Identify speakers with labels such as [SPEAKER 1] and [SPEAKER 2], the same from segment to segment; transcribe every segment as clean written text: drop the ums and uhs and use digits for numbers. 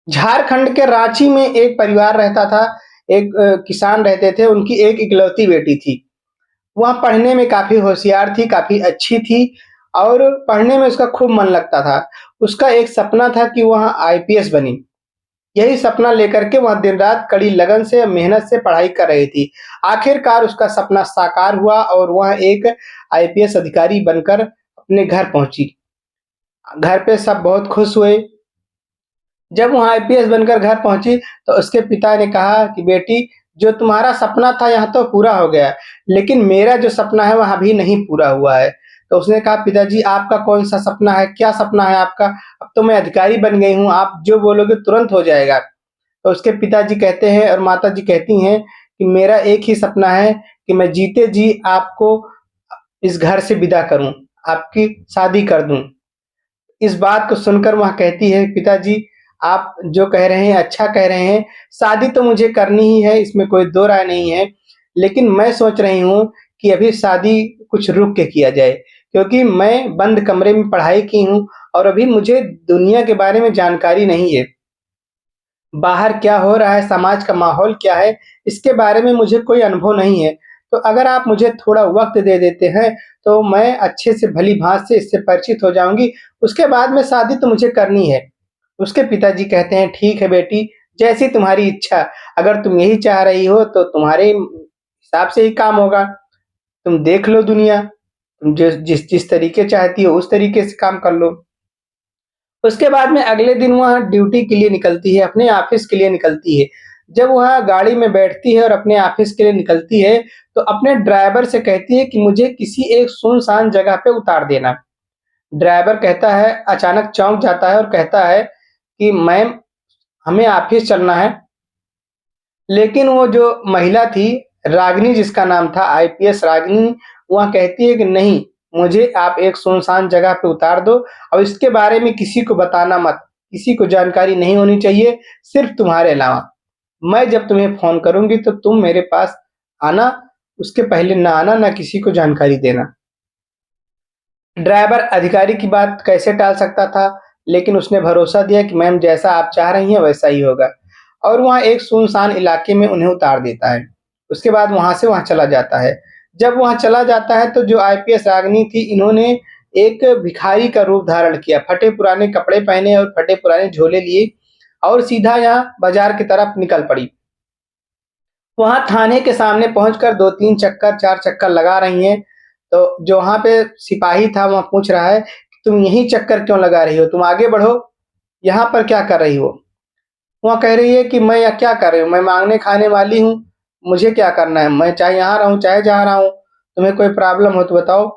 [SPEAKER 1] झारखंड के रांची में एक परिवार रहता था। एक किसान रहते थे, उनकी एक इकलौती बेटी थी। वह पढ़ने में काफ़ी होशियार थी, काफ़ी अच्छी थी और पढ़ने में उसका खूब मन लगता था। उसका एक सपना था कि वह आईपीएस बनी। यही सपना लेकर के वह दिन-रात कड़ी लगन से, मेहनत से पढ़ाई कर रही थी। आखिरकार उसका सपना साकार हुआ और वह एक आईपीएस अधिकारी बनकर अपने घर पहुँची। घर पे सब बहुत खुश हुए। जब वह आईपीएस बनकर घर पहुँची, तो उसके पिता ने कहा कि बेटी, जो तुम्हारा सपना था यहाँ तो पूरा हो गया, लेकिन मेरा जो सपना है वह अभी नहीं पूरा हुआ है। तो उसने कहा, पिताजी आपका कौन-सा सपना है? क्या सपना है आपका? अब तो मैं अधिकारी बन गई हूँ, आप जो बोलोगे तुरंत हो जाएगा। तो उसके पिताजी कहते हैं और माताजी कहती हैं कि मेरा एक ही सपना है कि मैं जीते जी आपको इस घर से विदा करूँ, आपकी शादी कर दूँ। इस बात को सुनकर वह कहती है, पिताजी आप जो कह रहे हैं अच्छा कह रहे हैं, शादी तो मुझे करनी ही है, इसमें कोई दो राय नहीं है। लेकिन मैं सोच रही हूँ कि अभी शादी कुछ रुक के किया जाए, क्योंकि मैं बंद कमरे में पढ़ाई की हूँ और अभी मुझे दुनिया के बारे में जानकारी नहीं है। बाहर क्या हो रहा है, समाज का माहौल क्या है, इसके बारे में मुझे कोई अनुभव नहीं है। तो अगर आप मुझे थोड़ा वक़्त दे देते हैं, तो मैं अच्छे से भली-भाँति से इससे परिचित हो जाऊँगी, उसके बाद में शादी तो मुझे करनी है। उसके पिताजी कहते हैं, "ठीक है बेटी, जैसी तुम्हारी इच्छा, अगर तुम यही चाह रही हो तो तुम्हारे हिसाब से ही काम होगा। तुम देख लो दुनिया, तुम जिस तरीके चाहती हो उस तरीके से काम कर लो।" उसके बाद में अगले दिन वह ड्यूटी के लिए निकलती है, अपने ऑफ़िस के लिए निकलती है। जब वह गाड़ी में बैठती है और अपने ऑफ़िस के लिए निकलती है, तो अपने ड्राइवर से कहती है कि मुझे किसी एक सुनसान जगह पे उतार देना। ड्राइवर कहता है, अचानक चौंक जाता है और कहता है कि मैम, हमें ऑफ़िस चलना है। लेकिन वो जो महिला थी, रागिनी जिसका नाम था, आईपीएस रागिनी, वह कहती है कि नहीं, मुझे आप एक सुनसान जगह पे उतार दो और इसके बारे में किसी को बताना मत, किसी को जानकारी नहीं होनी चाहिए, सिर्फ़ तुम्हारे अलावा। मैं जब तुम्हें फ़ोन करूँगी तो तुम मेरे पास आना, उसके पहले ना आना, ना किसी को जानकारी देना। ड्राइवर अधिकारी की बात कैसे टाल सकता था, लेकिन उसने भरोसा दिया कि मैम जैसा आप चाह रही हैं वैसा ही होगा और वहाँ एक सुनसान इलाके में उन्हें उतार देता है। उसके बाद वहाँ से वहाँ चला जाता है। जब वहाँ चला जाता है तो जो आईपीएस रागिनी थी, इन्होंने एक भिखारी का रूप धारण किया, फटे-पुराने कपड़े पहने और फटे-पुराने झोले लिए और सीधा यहाँ बाज़ार की तरफ निकल पड़ी। वहाँ थाने के सामने पहुँचकर 2-3 चक्कर, 4 चक्कर लगा रही हैं, तो जो वहाँ पे सिपाही था वह पूछ रहा है कि तुम यहीं चक्कर क्यों लगा रही हो? तुम आगे बढ़ो, यहाँ पर क्या कर रही हो? वह कह रही है कि मैं यहाँ क्या कर रही हूँ? मैं माँगने खाने वाली हूँ, मुझे क्या करना है? मैं चाहे यहाँ रहूँ, चाहे जहाँ रहूँ, तुम्हें कोई प्रॉब्लम हो तो बताओ?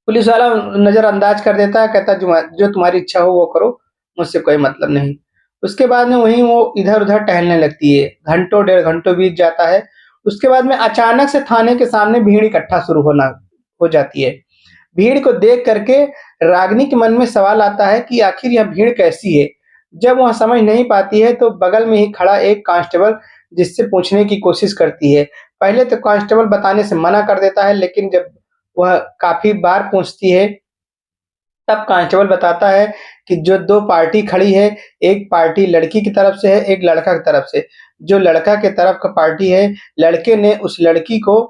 [SPEAKER 1] पुलिस वाला नज़रअंदाज कर देता है, कहता है जो तुम्हारी इच्छा हो वो करो, मुझसे कोई मतलब नहीं। उसके बाद में वहीं वो इधर-उधर टहलने लगती है, घंटों डेढ़ घंटों बीत जाता है। उसके बाद में अचानक से थाने के सामने भीड़ इकट्ठा शुरू होना हो जाती है। भीड़ को देख कर के रागिनी के मन में सवाल आता है कि आखिर यह भीड़ कैसी है? जब वह समझ नहीं पाती है तो बगल में ही खड़ा एक कांस्टेबल जिससे पूछने की कोशिश करती है। पहले तो कांस्टेबल बताने से मना कर देता है, लेकिन जब वह काफ़ी बार पूछती है, तब कांस्टेबल बताता है कि जो 2 पार्टी खड़ी है, एक पार्टी लड़की की तरफ से है, एक लड़का की तरफ से। जो लड़का के तरफ का पार्टी है, लड़के ने उस लड़की को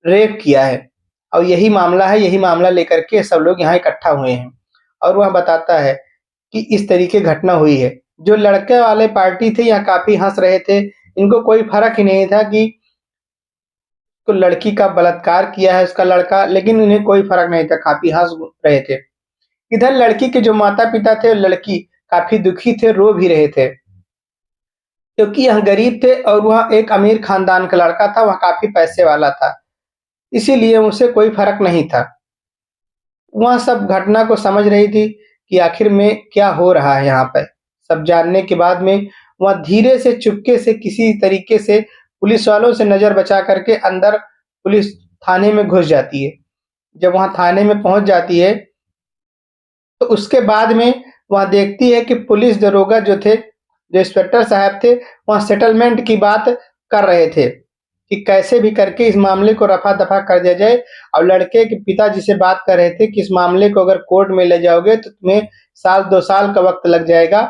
[SPEAKER 1] रेप किया है और यही मामला है, यही मामला लेकर के सब लोग यहाँ इकट्ठा हुए हैं। और वह बताता है कि इस तरीके घटना हुई है। जो लड़के वाले पार्टी थे यहाँ काफ़ी हँस रहे थे, इनको कोई फ़र्क ही नहीं था कि तो लड़की का बलात्कार किया है उसका लड़का, लेकिन उन्हें कोई फ़र्क नहीं था, काफ़ी हँस रहे थे। इधर लड़की के जो माता-पिता थे, लड़की काफ़ी दुखी थे, रो भी रहे थे, क्योंकि यह गरीब थे और वह एक अमीर ख़ानदान का लड़का था, वह काफ़ी पैसे वाला था, इसीलिए उसे कोई फ़र्क नहीं था। वह सब घटना को समझ रही थी कि आखिर में क्या हो रहा है यहाँ पे। सब जानने के बाद में वह धीरे से, चुपके से, किसी तरीके से पुलिस वालों से नज़र बचा करके अंदर पुलिस थाने में घुस जाती है। जब वहाँ थाने में पहुँच जाती है, तो उसके बाद में वह देखती है कि पुलिस दरोगा जो थे, जो इंस्पेक्टर साहब थे, वह सेटलमेंट की बात कर रहे थे कि कैसे भी करके इस मामले को रफ़ा-दफ़ा कर दिया जाए और लड़के के पिताजी से बात कर रहे थे कि इस मामले को अगर कोर्ट में ले जाओगे तो तुम्हें साल 2 साल का वक़्त लग जाएगा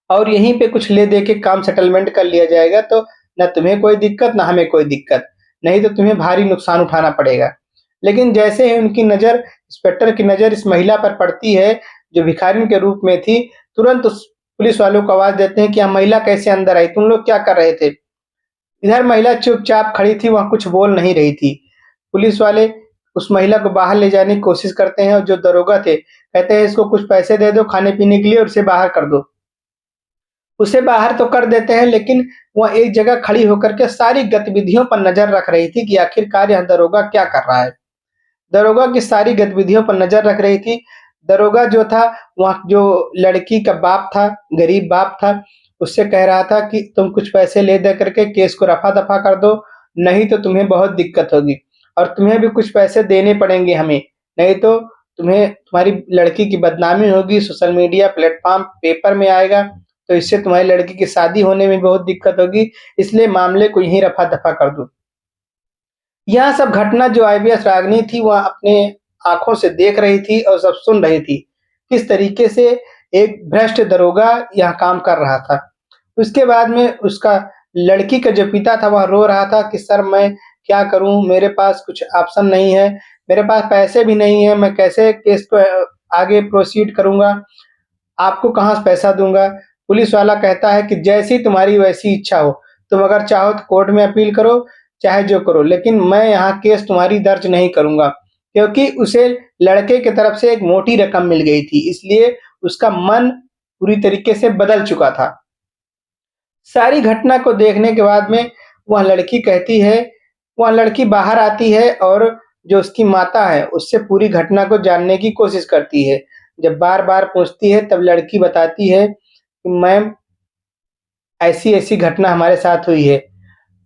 [SPEAKER 1] और यहीं पे कुछ ले दे के काम सेटलमेंट कर लिया जाएगा, तो ना तुम्हें कोई दिक्कत ना हमें कोई दिक्कत, नहीं तो तुम्हें भारी नुकसान उठाना पड़ेगा। लेकिन जैसे ही उनकी नज़र, इंस्पेक्टर की नज़र इस महिला पर पड़ती है जो भिखारिन के रूप में थी, तुरंत उस पुलिस वालों को आवाज़ देते हैं कि यह महिला कैसे अंदर आई? तुम लोग क्या कर रहे थे? इधर महिला चुपचाप खड़ी थी, वह कुछ बोल नहीं रही थी। पुलिस वाले उस महिला को बाहर ले जाने की कोशिश करते हैं और जो दरोगा थे, कहते हैं इसको कुछ पैसे दे दो खाने-पीने के लिए और इसे बाहर कर दो। उसे बाहर तो कर देते हैं, लेकिन वह एक जगह खड़ी होकर के सारी गतिविधियों पर नज़र रख रही थी कि आखिरकार यह दरोगा क्या कर रहा है। दरोगा की सारी गतिविधियों पर नज़र रख रही थी। दरोगा जो था, वह जो लड़की का बाप था, गरीब बाप था, उससे कह रहा था कि तुम कुछ पैसे ले दे करके केस को रफ़ा-दफ़ा कर दो, नहीं तो तुम्हें बहुत दिक्कत होगी और तुम्हें भी कुछ पैसे देने पड़ेंगे हमें, नहीं तो तुम्हें तुम्हारी लड़की की बदनामी होगी, सोशल मीडिया प्लेटफ़ॉर्म पेपर में आएगा, तो इससे तुम्हारी लड़की की शादी होने में बहुत दिक्कत होगी, इसलिए मामले को यहीं रफ़ा-दफ़ा कर दो। यह सब घटना जो आईपीएस रागिनी थी, वह अपने आँखों से देख रही थी और सब सुन रही थी। किस तरीके से एक भ्रष्ट दरोगा यह काम कर रहा था। उसके बाद में उसका लड़की का जो पिता था, वह रो रहा था कि सर मैं क्या करूँ? मेरे पास कुछ ऑप्शन नहीं है, मेरे पास पैसे भी नहीं है, मैं कैसे केस को आगे प्रोसीड करूँगा? आपको कहाँ से पैसा दूँगा? पुलिस वाला कहता है कि जैसी तुम्हारी वैसी इच्छा हो। तुम अगर चाहो तो कोर्ट में अपील करो, चाहे जो करो, लेकिन मैं यहाँ केस तुम्हारी दर्ज नहीं करूँगा। क्योंकि उसे लड़के की तरफ से एक मोटी रकम मिल गई थी, इसलिए उसका मन पूरी तरीके से बदल चुका था। सारी घटना को देखने के बाद में वह लड़की कहती है, वह लड़की बाहर आती है और जो उसकी माता है, उससे पूरी घटना को जानने की कोशिश करती है। जब बार-बार पूछती है, तब लड़की बताती है कि मैम ऐसी-ऐसी घटना हमारे साथ हुई है।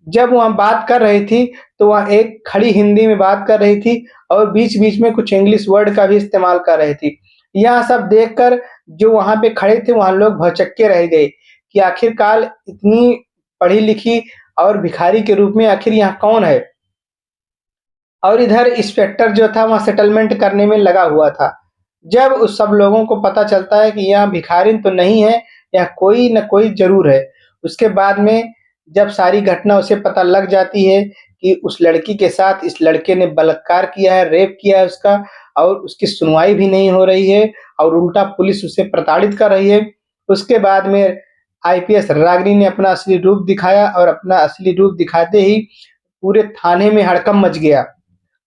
[SPEAKER 1] जब वह बात कर रही थी, तो वह एक खड़ी हिंदी में बात कर रही थी और बीच-बीच में कुछ इंग्लिश वर्ड का भी इस्तेमाल कर रही थी। यह सब देखकर जो वहाँ पे खड़े थे, वहाँ लोग भौचक्के रह गए कि आखिरकार इतनी पढ़ी-लिखी और भिखारी के रूप में आखिर यहाँ कौन है? और इधर इंस्पेक्टर जो था, वह सेटलमेंट करने में लगा हुआ था। जब उस सब लोगों को पता चलता है कि यहाँ भिखारिन तो नहीं है, यहाँ कोई न कोई ज़रूर है। उसके बाद में जब सारी घटना उसे पता लग जाती है कि उस लड़की के साथ इस लड़के ने बलात्कार किया है, रेप किया है उसका और उसकी सुनवाई भी नहीं हो रही है और उल्टा पुलिस उसे प्रताड़ित कर रही है। उसके बाद में आईपीएस रागिनी ने अपना असली रूप दिखाया और अपना असली रूप दिखाते ही पूरे थाने में हड़कंप मच गया।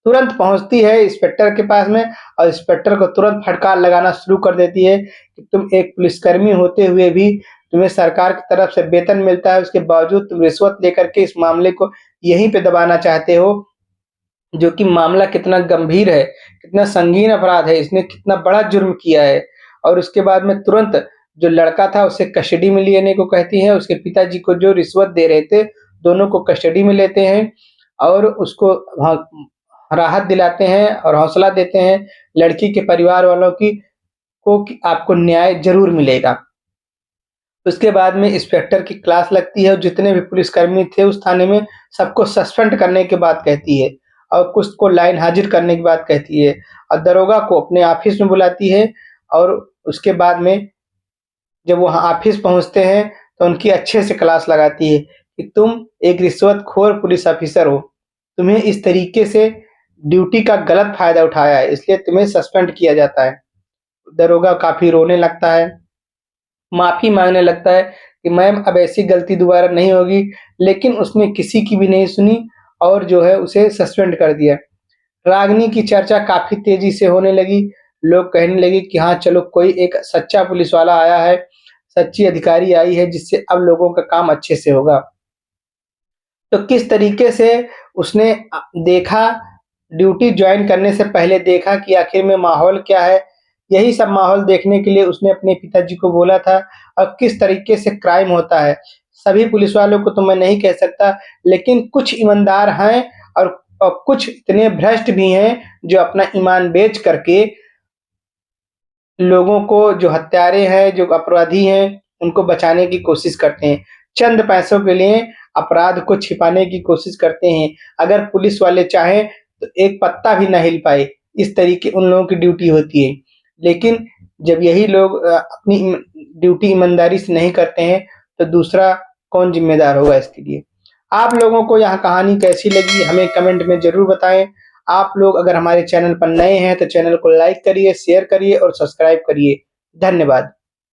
[SPEAKER 1] तुरंत पहुँचती है इंस्पेक्टर के पास में और इंस्पेक्टर को तुरंत फटकार लगाना शुरू कर देती है कि तुम एक पुलिसकर्मी होते हुए भी तुम्हें सरकार की तरफ से वेतन मिलता है, उसके बावजूद तुम रिश्वत लेकर के इस मामले को यहीं पे दबाना चाहते हो, जो कि मामला कितना गंभीर है, कितना संगीन अपराध है, इसने कितना बड़ा जुर्म किया है। और उसके बाद में तुरंत जो लड़का था उसे कस्टडी में लेने को कहती है, उसके पिताजी को जो रिश्वत दे रहे थे, दोनों को कस्टडी में लेते हैं और उसको हाँ, राहत दिलाते हैं और हौसला देते हैं लड़की के परिवार वालों की को कि आपको न्याय ज़रूर मिलेगा। उसके बाद में इंस्पेक्टर की क्लास लगती है और जितने भी पुलिसकर्मी थे उस थाने में सबको सस्पेंड करने की बात कहती है और कुछ को लाइन हाजिर करने की बात कहती है और दरोगा को अपने ऑफिस में बुलाती है और उसके बाद में जब वहाँ ऑफिस पहुँचते हैं तो उनकी अच्छे से क्लास लगाती है कि तुम एक रिश्वतखोर पुलिस ऑफिसर हो। तुम्हें इस तरीके से ड्यूटी का गलत फ़ायदा उठाया है, इसलिए तुम्हें सस्पेंड किया जाता है। दरोगा काफ़ी रोने लगता है, माफ़ी माँगने लगता है कि मैम अब ऐसी गलती दोबारा नहीं होगी, लेकिन उसने किसी की भी नहीं सुनी और जो है उसे सस्पेंड कर दिया। रागिनी की चर्चा काफ़ी तेज़ी से होने लगी, लोग कहने लगे कि हाँ, चलो कोई एक सच्चा पुलिस वाला आया है, सच्ची अधिकारी आई है जिससे अब लोगों का काम अच्छे से होगा। तो किस तरीके से उसने देखा, ड्यूटी जॉइन करने से पहले देखा कि आखिर में माहौल क्या है, यही सब माहौल देखने के लिए उसने अपने पिताजी को बोला था और किस तरीके से क्राइम होता है। सभी पुलिस वालों को तो मैं नहीं कह सकता, लेकिन कुछ ईमानदार हैं और कुछ इतने भ्रष्ट भी हैं जो अपना ईमान बेच करके लोगों को, जो हत्यारे हैं, जो अपराधी हैं, उनको बचाने की कोशिश करते हैं। चंद पैसों के लिए अपराध को छिपाने की कोशिश करते हैं। अगर पुलिस वाले चाहें तो एक पत्ता भी ना हिल पाए, इस तरीके उन लोगों की ड्यूटी होती है। लेकिन जब यही लोग अपनी ड्यूटी ईमानदारी से नहीं करते हैं, तो दूसरा कौन ज़िम्मेदार होगा इसके लिए? आप लोगों को यह कहानी कैसी लगी हमें कमेंट में ज़रूर बताएँ। आप लोग अगर हमारे चैनल पर नए हैं तो चैनल को लाइक करिए, शेयर करिए और सब्सक्राइब करिए। धन्यवाद।